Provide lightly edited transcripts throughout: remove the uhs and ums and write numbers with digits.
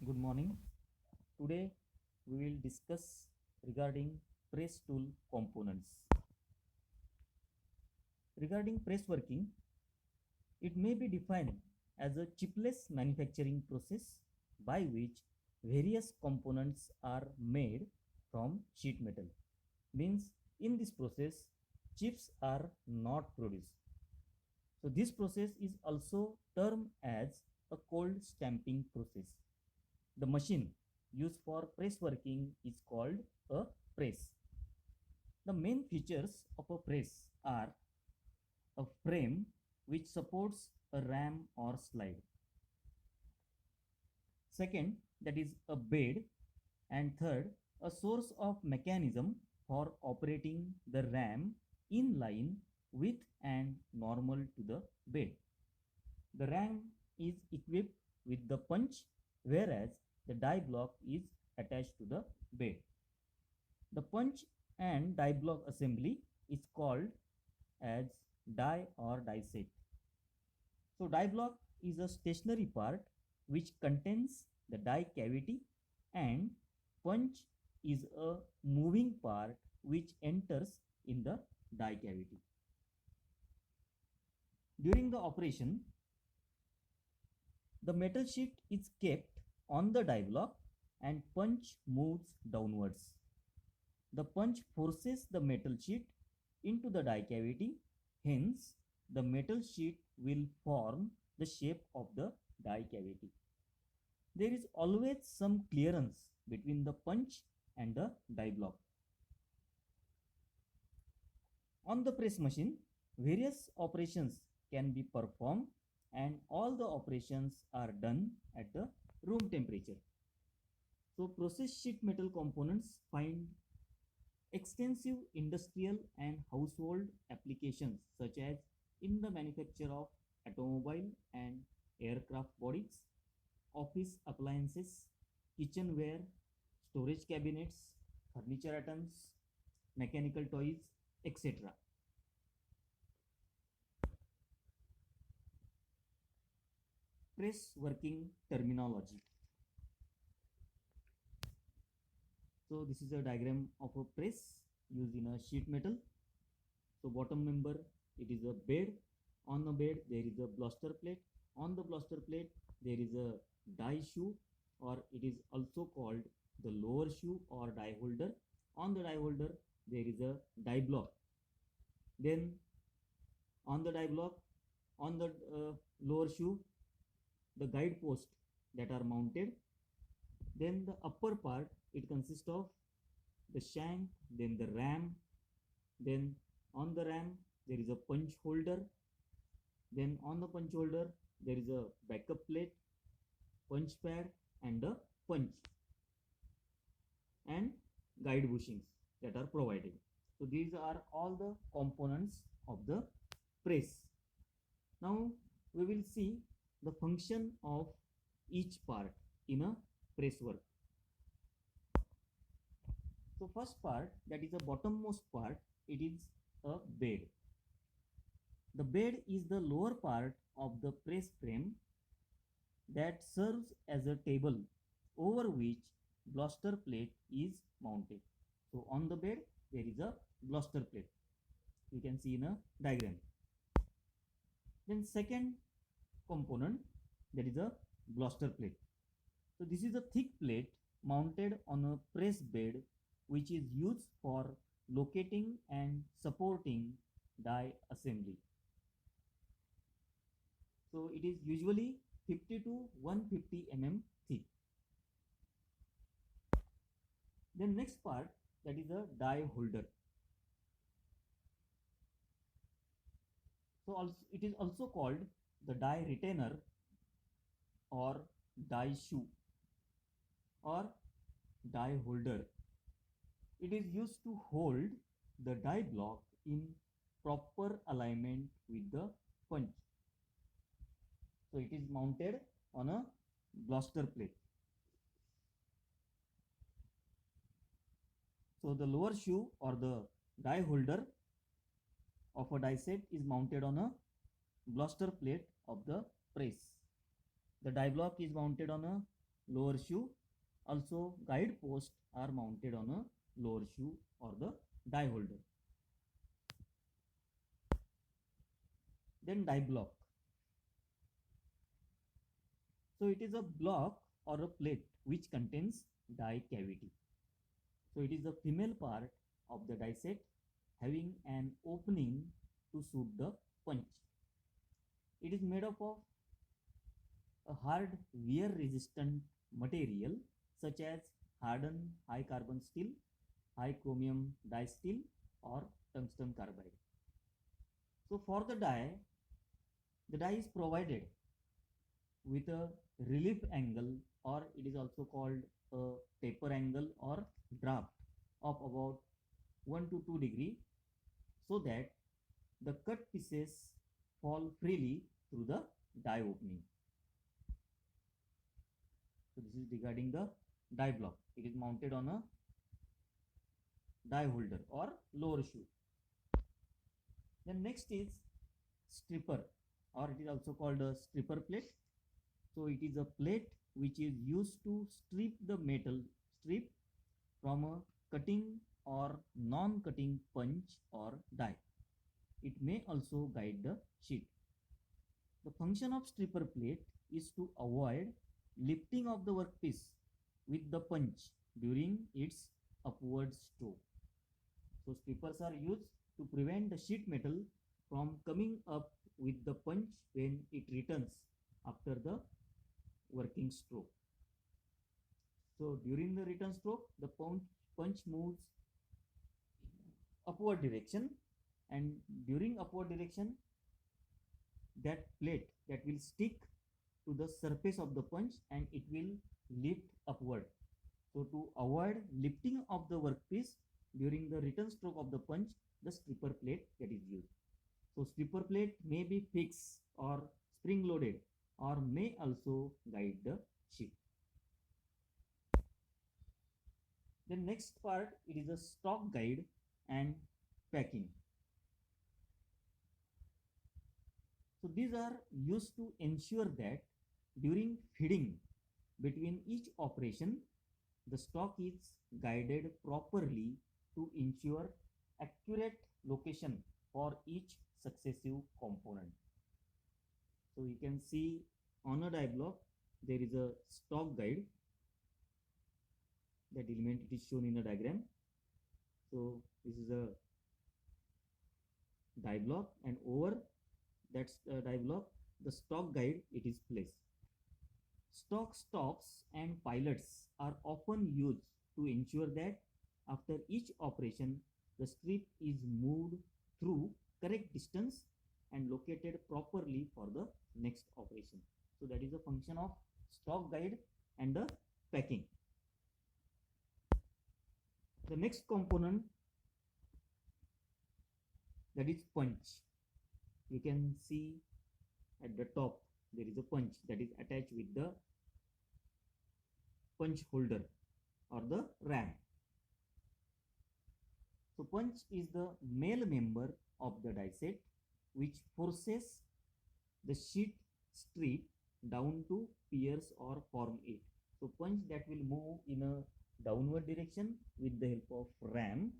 Good morning. Today we will discuss regarding press tool components. Regarding press working, it may be defined as a chipless manufacturing process by which various components are made from sheet metal. Means in this process, chips are not produced. So this process is also termed as a cold stamping process. The machine used for press working is called a press. The main features of a press are a frame which supports a ram or slide. Second, that is a bed. And third, a source of mechanism for operating the ram in line with and normal to the bed. The ram is equipped with the punch, whereas the die block is attached to the bed. The punch and die block assembly is called as die or die set. So die block is a stationary part which contains the die cavity, and punch is a moving part which enters in the die cavity. During the operation, the metal sheet is kept on the die block and punch moves downwards. The punch forces the metal sheet into the die cavity, hence the metal sheet will form the shape of the die cavity. There is always some clearance between the punch and the die block. On the press machine, various operations can be performed and all the operations are done at the room temperature. So process sheet metal components find extensive industrial and household applications such as in the manufacture of automobile and aircraft bodies, office appliances, kitchenware, storage cabinets, furniture items, mechanical toys, etc. Press working terminology. So this is a diagram of a press used in a sheet metal. So bottom member, it is a bed. On the bed there is a blaster plate. On the blaster plate there is a die shoe, or it is also called the lower shoe or die holder. On the die holder there is a die block. Then on the die block, on the lower shoe, the guide post that are mounted. Then the upper part, it consists of the shank, then the ram, then on the ram there is a punch holder, then on the punch holder there is a backup plate, punch pad and a punch, and guide bushings that are provided. So these are all the components of the press. Now we will see the function of each part in a press work. So first part, that is the bottommost part, it is a bed. The bed is the lower part of the press frame that serves as a table over which blaster plate is mounted. So on the bed there is a blaster plate, you can see in a diagram. Then second component, that is a blaster plate. So this is a thick plate mounted on a press bed which is used for locating and supporting die assembly. So it is usually 50 to 150 mm thick. Then next part, that is a die holder. So also, it is also called the die retainer or die shoe or die holder. It is used to hold the die block in proper alignment with the punch. So it is mounted on a blaster plate. So the lower shoe or the die holder of a die set is mounted on a blaster plate of the press. The die block is mounted on a lower shoe. Also, guide posts are mounted on a lower shoe or the die holder. Then die block. So it is a block or a plate which contains die cavity. So it is the female part of the die set having an opening to suit the punch. It is made up of a hard wear resistant material such as hardened high carbon steel, high chromium die steel or tungsten carbide. So for the die is provided with a relief angle, or it is also called a taper angle or draft of about 1 to 2 degree, so that the cut pieces fall freely through the die opening. So this is regarding the die block. It is mounted on a die holder or lower shoe. Then next is stripper, or it is also called a stripper plate. So it is a plate which is used to strip the metal strip from a cutting or non-cutting punch or die. It may also guide the sheet. The function of stripper plate is to avoid lifting of the workpiece with the punch during its upward stroke. So strippers are used to prevent the sheet metal from coming up with the punch when it returns after the working stroke. So during the return stroke, the punch moves upward direction, and during upward direction, that plate that will stick to the surface of the punch and it will lift upward. So to avoid lifting of the workpiece during the return stroke of the punch, the stripper plate that is used. So stripper plate may be fixed or spring loaded or may also guide the sheet. The next part, it is a stock guide and packing. So these are used to ensure that during feeding between each operation, the stock is guided properly to ensure accurate location for each successive component. So you can see on a die block there is a stock guide. That element it is shown in a diagram. So this is a die block, and over that die block the stock guide it is placed. Stock stops and pilots are often used to ensure that after each operation the strip is moved through correct distance and located properly for the next operation. So that is a function of stock guide and the packing. The next component, that is punch. You can see at the top there is a punch that is attached with the punch holder or the ram. So punch is the male member of the die set which forces the sheet strip down to pierce or form it. So punch that will move in a downward direction with the help of ram,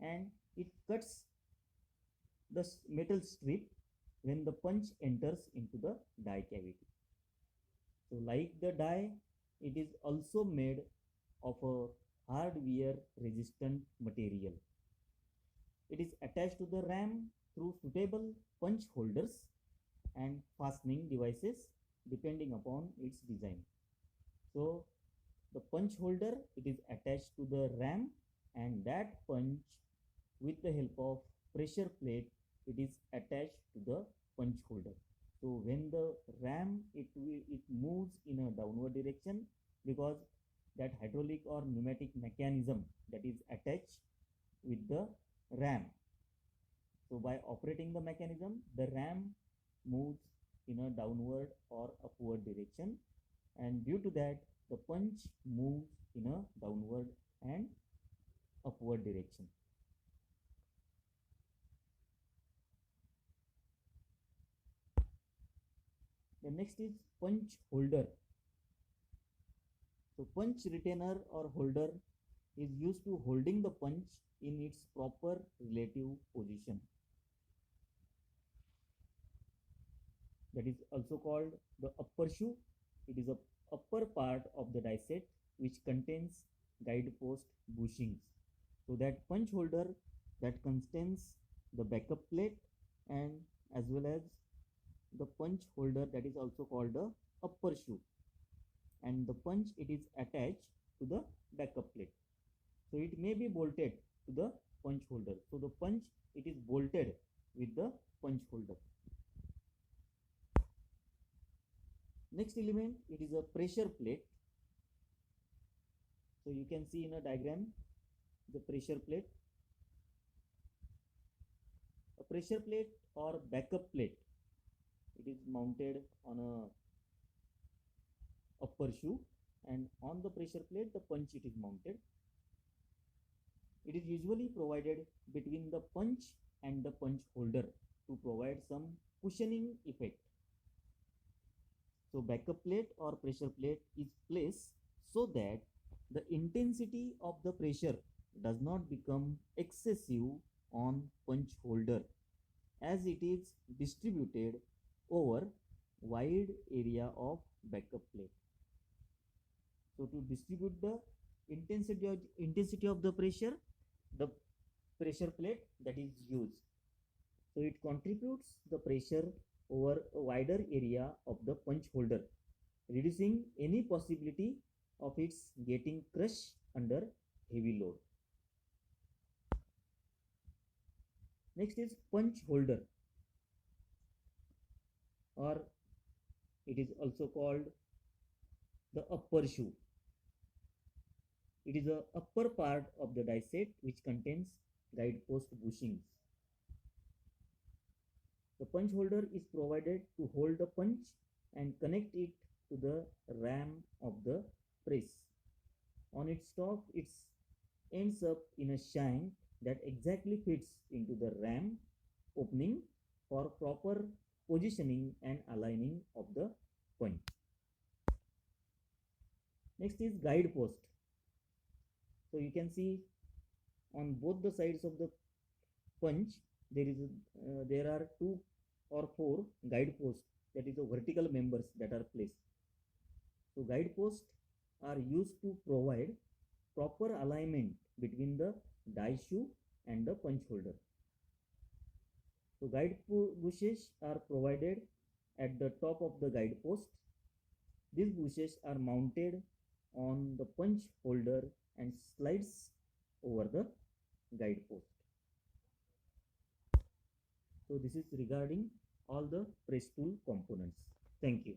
and it cuts the metal strip when the punch enters into the die cavity. So like the die, it is also made of a hard wear resistant material. It is attached to the ram through suitable punch holders and fastening devices depending upon its design. So the punch holder, it is attached to the ram, and that punch with the help of pressure plate it is attached to the punch holder. So when the ram it moves in a downward direction because that hydraulic or pneumatic mechanism that is attached with the ram. So by operating the mechanism, the ram moves in a downward or upward direction, and due to that the punch moves in a downward and upward direction. The next is punch holder. So punch retainer or holder is used to holding the punch in its proper relative position. That is also called the upper shoe. It is a upper part of the die set which contains guide post bushings. So that punch holder that contains the backup plate and as well as the punch holder that is also called the upper shoe, and the punch it is attached to the backup plate. So it may be bolted to the punch holder. So the punch it is bolted with the punch holder. Next element, it is a pressure plate. So you can see in a diagram the pressure plate. A pressure plate or backup plate, it is mounted on a upper shoe, and on the pressure plate the punch it is mounted. It is usually provided between the punch and the punch holder to provide some cushioning effect. So backup plate or pressure plate is placed so that the intensity of the pressure does not become excessive on punch holder, as it is distributed over wide area of backup plate. So to distribute the intensity of the pressure plate that is used. So it contributes the pressure over a wider area of the punch holder, reducing any possibility of its getting crushed under heavy load. Next is punch holder, or it is also called the upper shoe. It is the upper part of the die set which contains guide post bushings. The punch holder is provided to hold the punch and connect it to the ram of the press. On its top, it ends up in a shank that exactly fits into the ram opening for proper positioning and aligning of the punch. Next is guide post. So you can see on both the sides of the punch there are 2 or 4 guide posts, that is the vertical members that are placed. So guide posts are used to provide proper alignment between the die shoe and the punch holder. So guide bushes are provided at the top of the guide post. These bushes are mounted on the punch holder and slides over the guide post. So this is regarding all the press tool components. Thank you.